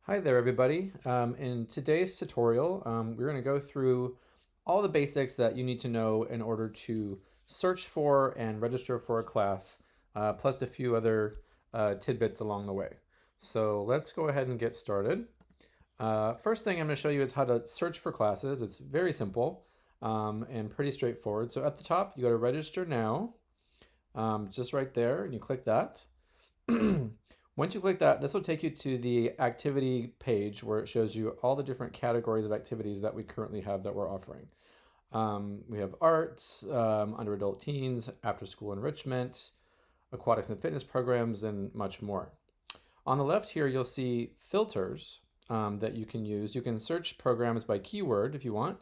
Hi there, everybody. In today's tutorial, we're going to go through all the basics that you need to know in order to search for and register for a class, plus a few other tidbits along the way. So let's go ahead and get started. First thing I'm going to show you is how to search for classes. It's very simple and pretty straightforward. So at the top, you go to register now, just right there, and you click that. Once you click that, this will take you to the activity page where it shows you all the different categories of activities that we currently have that we're offering. We have arts, under adult teens, after school enrichment, aquatics and fitness programs, and much more. On the left here, you'll see filters that you can use. You can search programs by keyword if you want.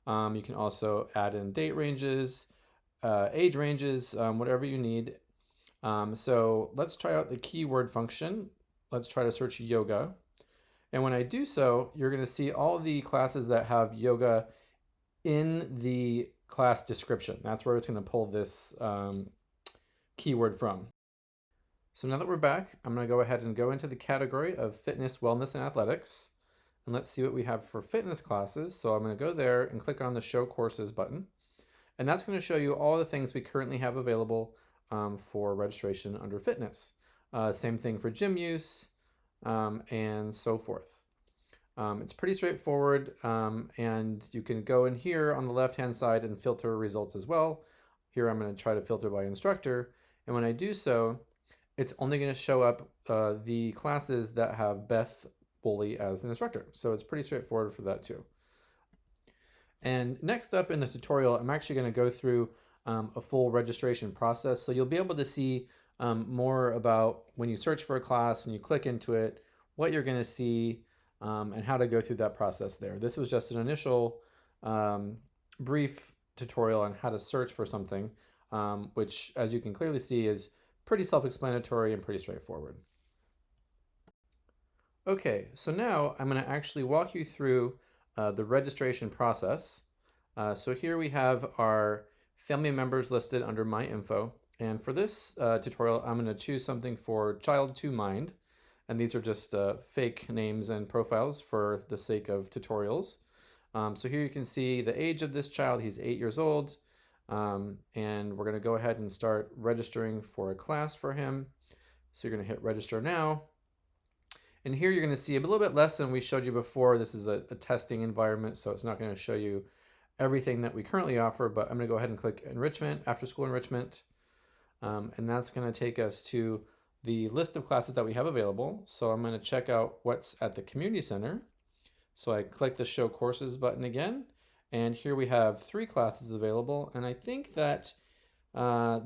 You can also add in date ranges, age ranges, whatever you need. So let's try out the keyword function. Let's try to search yoga. And when I do so, you're going to see all the classes that have yoga in the class description. That's where it's going to pull this keyword from. So now that we're back, I'm going to go ahead and go into the category of fitness, wellness, and athletics. And let's see what we have for fitness classes. So I'm going to go there and click on the Show Courses button. And that's going to show you all the things we currently have available for registration under fitness. Same thing for gym use and so forth. It's pretty straightforward, and you can go in here on the left-hand side and filter results as well. Here I'm going to try to filter by instructor, and when I do so, it's only going to show up the classes that have Beth Woolley as an instructor. So it's pretty straightforward for that too. And next up in the tutorial, I'm actually going to go through a full registration process. So you'll be able to see more about when you search for a class and you click into it, what you're going to see, and how to go through that process there. This was just an initial brief tutorial on how to search for something, which, as you can clearly see, is pretty self-explanatory and pretty straightforward. Okay, so now I'm going to actually walk you through the registration process. So here we have our family members listed under My Info. And for this tutorial, I'm going to choose something for Child2Mind. And these are just fake names and profiles for the sake of tutorials. So here you can see the age of this child. He's 8 years old. And we're going to go ahead and start registering for a class for him. So you're going to hit register now. And here you're going to see a little bit less than we showed you before. This is a testing environment, so it's not going to show you everything that we currently offer, but I'm going to go ahead and click enrichment, after school enrichment. And that's going to take us to the list of classes that we have available. So I'm going to check out what's at the community center. So I click the show courses button again. And here we have 3 classes available. And I think that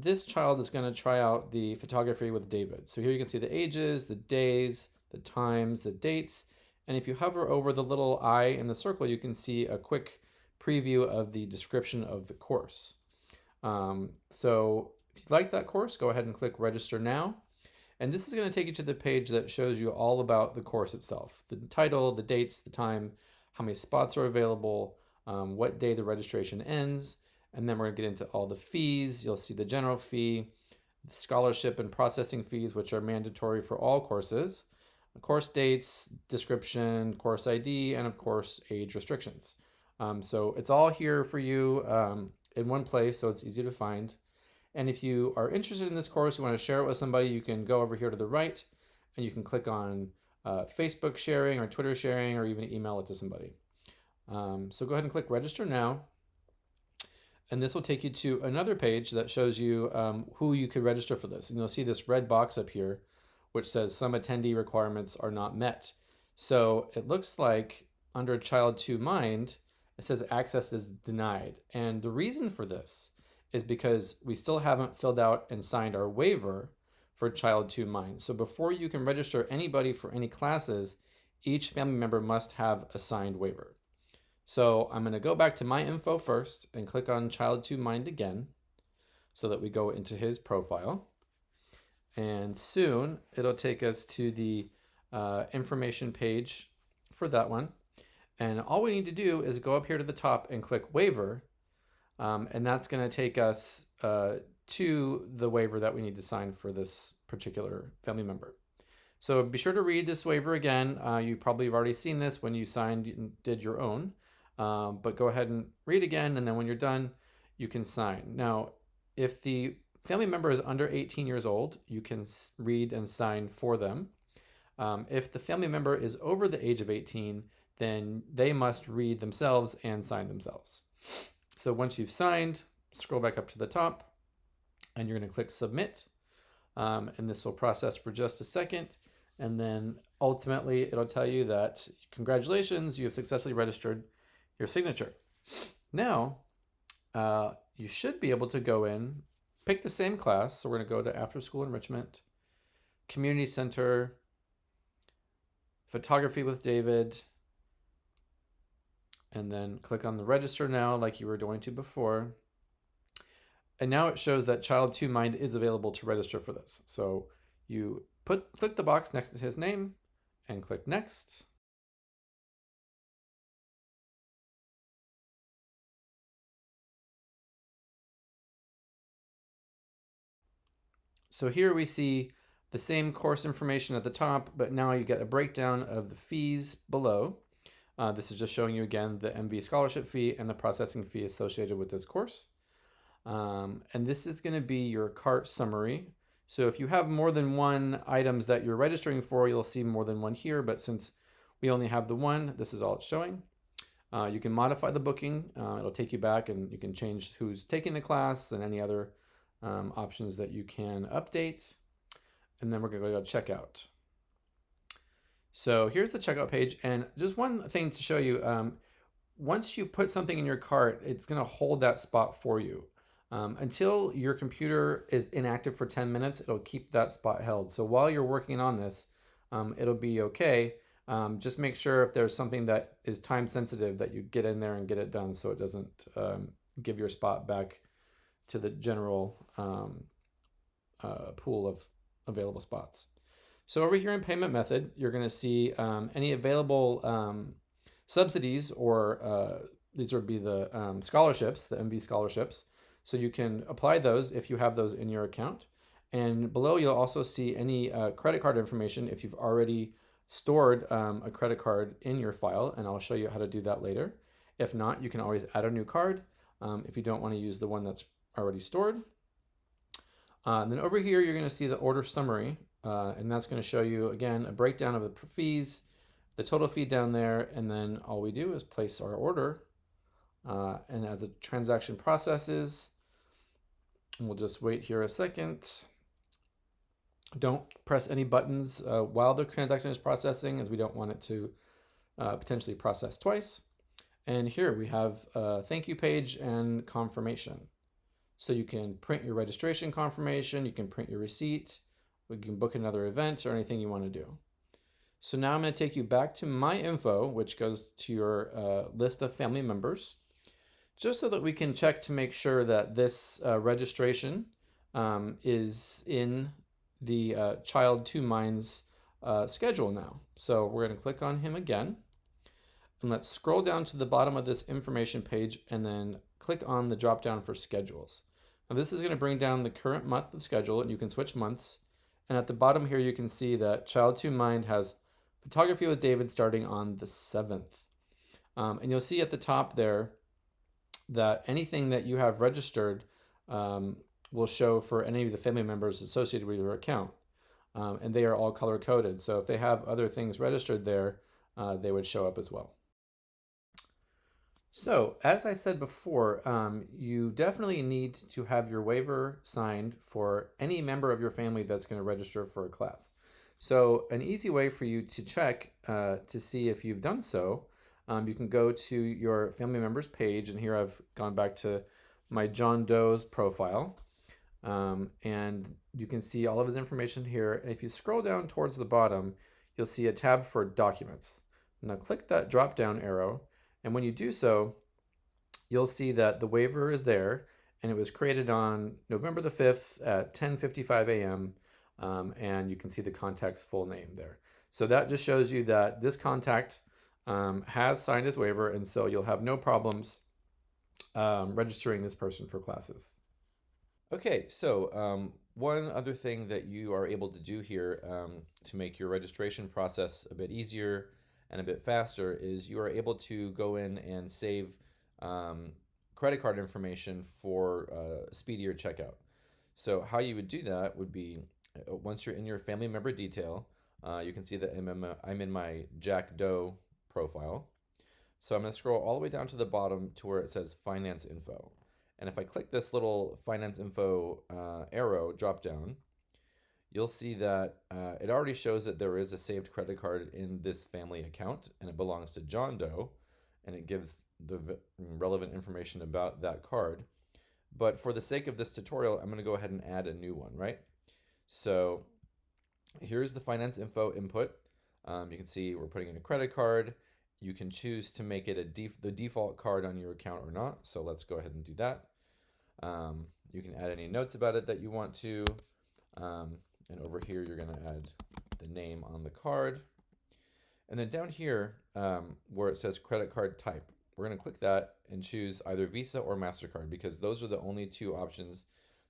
this child is going to try out the photography with David. So here you can see the ages, the days, the times, the dates. And if you hover over the little eye in the circle, you can see a quick preview of the description of the course. So if you like that course, go ahead and click register now. And this is going to take you to the page that shows you all about the course itself. The title, the dates, the time, how many spots are available, what day the registration ends, and then we're going to get into all the fees. You'll see the general fee, the scholarship and processing fees, which are mandatory for all courses, course dates, description, course ID, and of course age restrictions. So it's all here for you in one place, so it's easy to find. And if you are interested in this course, you want to share it with somebody, you can go over here to the right and you can click on Facebook sharing or Twitter sharing or even email it to somebody. So go ahead and click register now. And this will take you to another page that shows you who you could register for this. And you'll see this red box up here, which says some attendee requirements are not met. So it looks like under Child2Mind, it says access is denied. And the reason for this is because we still haven't filled out and signed our waiver for Child2Mind. So before you can register anybody for any classes, each family member must have a signed waiver. So I'm going to go back to My Info first and click on Child2Mind again so that we go into his profile. And soon it'll take us to the information page for that one. And all we need to do is go up here to the top and click waiver. And that's going to take us to the waiver that we need to sign for this particular family member. So be sure to read this waiver again. You probably have already seen this when you signed and did your own, but go ahead and read again, and then when you're done, you can sign. Now, if the family member is under 18 years old, you can read and sign for them. If the family member is over the age of 18, then they must read themselves and sign themselves. So once you've signed, scroll back up to the top, and you're going to click Submit. And this will process for just a second. And then ultimately, it'll tell you that congratulations, you have successfully registered your signature. Now, you should be able to go in, pick the same class. So we're going to go to After School Enrichment, Community Center, Photography with David, and then click on the Register Now like you were going to before. And now it shows that Child2Mind is available to register for this. So you click the box next to his name and click Next. So here we see the same course information at the top, but now you get a breakdown of the fees below. This is just showing you again the MV scholarship fee and the processing fee associated with this course. And this is going to be your cart summary. So if you have more than one items that you're registering for, you'll see more than one here, but since we only have the one, this is all it's showing. You can modify the booking. It'll take you back and you can change who's taking the class and any other options that you can update. And then we're going to go to checkout. So here's the checkout page. And just one thing to show you, once you put something in your cart, it's going to hold that spot for you. Until your computer is inactive for 10 minutes, it'll keep that spot held. So while you're working on this, it'll be okay. Just make sure if there's something that is time sensitive that you get in there and get it done so it doesn't give your spot back to the general pool of available spots. So over here in payment method, you're going to see any available subsidies, or these would be the scholarships, the MV scholarships. So you can apply those if you have those in your account. And below you'll also see any credit card information if you've already stored a credit card in your file, and I'll show you how to do that later. If not, you can always add a new card if you don't want to use the one that's already stored. And then over here you're going to see the order summary, and that's going to show you again a breakdown of the fees, the total fee down there, and then all we do is place our order. And as the transaction processes, we'll just wait here a second. Don't press any buttons while the transaction is processing, as we don't want it to potentially process twice. And here we have a thank you page and confirmation. So you can print your registration confirmation, you can print your receipt, you can book another event or anything you want to do. So now I'm going to take you back to My Info, which goes to your list of family members, just so that we can check to make sure that this registration is in the Child2Mind's schedule now. So we're going to click on him again, and let's scroll down to the bottom of this information page and then click on the drop down for schedules. Now this is going to bring down the current month of schedule, and you can switch months. And at the bottom here you can see that Child2Mind has Photography with David starting on the 7th. And you'll see at the top there that anything that you have registered will show for any of the family members associated with your account. And they are all color coded. So if they have other things registered there, they would show up as well. So as I said before, you definitely need to have your waiver signed for any member of your family that's going to register for a class. So an easy way for you to check to see if you've done so, you can go to your family members page, and here I've gone back to my John Doe's profile, and you can see all of his information here. And if you scroll down towards the bottom, you'll see a tab for documents. Now click that drop down arrow, and when you do so, you'll see that the waiver is there, and it was created on November the 5th at 10:55 a.m. And you can see the contact's full name there. So that just shows you that this contact has signed his waiver, and so you'll have no problems registering this person for classes. Okay, so One other thing that you are able to do here to make your registration process a bit easier and a bit faster is you are able to go in and save um, credit card information for speedier checkout. So how you would do that would be once you're in your family member detail, you can see that I'm in my Jack Doe profile. So I'm going to scroll all the way down to the bottom to where it says finance info. And if I click this little finance info arrow drop down, you'll see that it already shows that there is a saved credit card in this family account and it belongs to John Doe, and it gives the relevant information about that card. But for the sake of this tutorial, I'm going to go ahead and add a new one, right? So here's the finance info input. You can see we're putting in a credit card. You can choose to make it the default card on your account or not. So let's go ahead and do that. You can add any notes about it that you want to. And over here, you're going to add the name on the card. And then down here, where it says credit card type, we're going to click that and choose either Visa or MasterCard because those are the only two options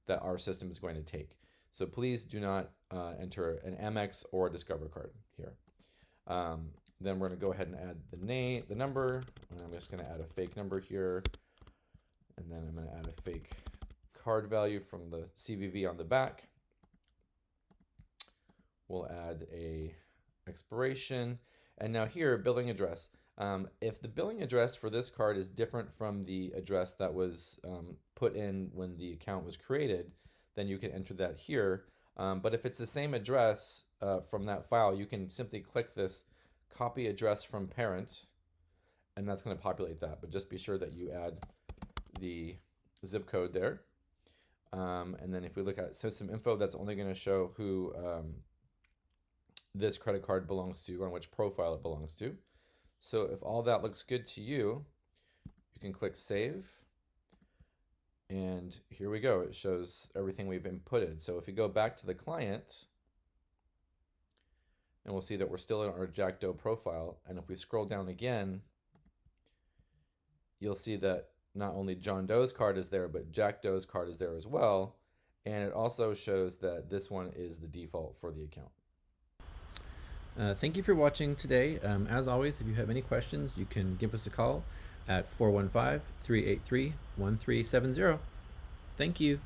that our system is going to take. So please do not enter an Amex or a Discover card here. Then we're going to go ahead and add the number, and I'm just going to add a fake number here, and then I'm going to add a fake card value from the CVV on the back. We'll add a expiration, and now here, billing address. If the billing address for this card is different from the address that was put in when the account was created, then you can enter that here. But if it's the same address from that file, you can simply click this copy address from parent, and that's going to populate that. But just be sure that you add the zip code there. And then if we look at system info, that's only going to show who this credit card belongs to, on which profile it belongs to. So if all that looks good to you, you can click save. And here we go. It shows everything we've inputted. So if we go back to the client, and we'll see that we're still in our Jack Doe profile. And if we scroll down again, you'll see that not only John Doe's card is there, but Jack Doe's card is there as well. And it also shows that this one is the default for the account. Thank you for watching today. As always, if you have any questions, you can give us a call at 415-383-1370. Thank you.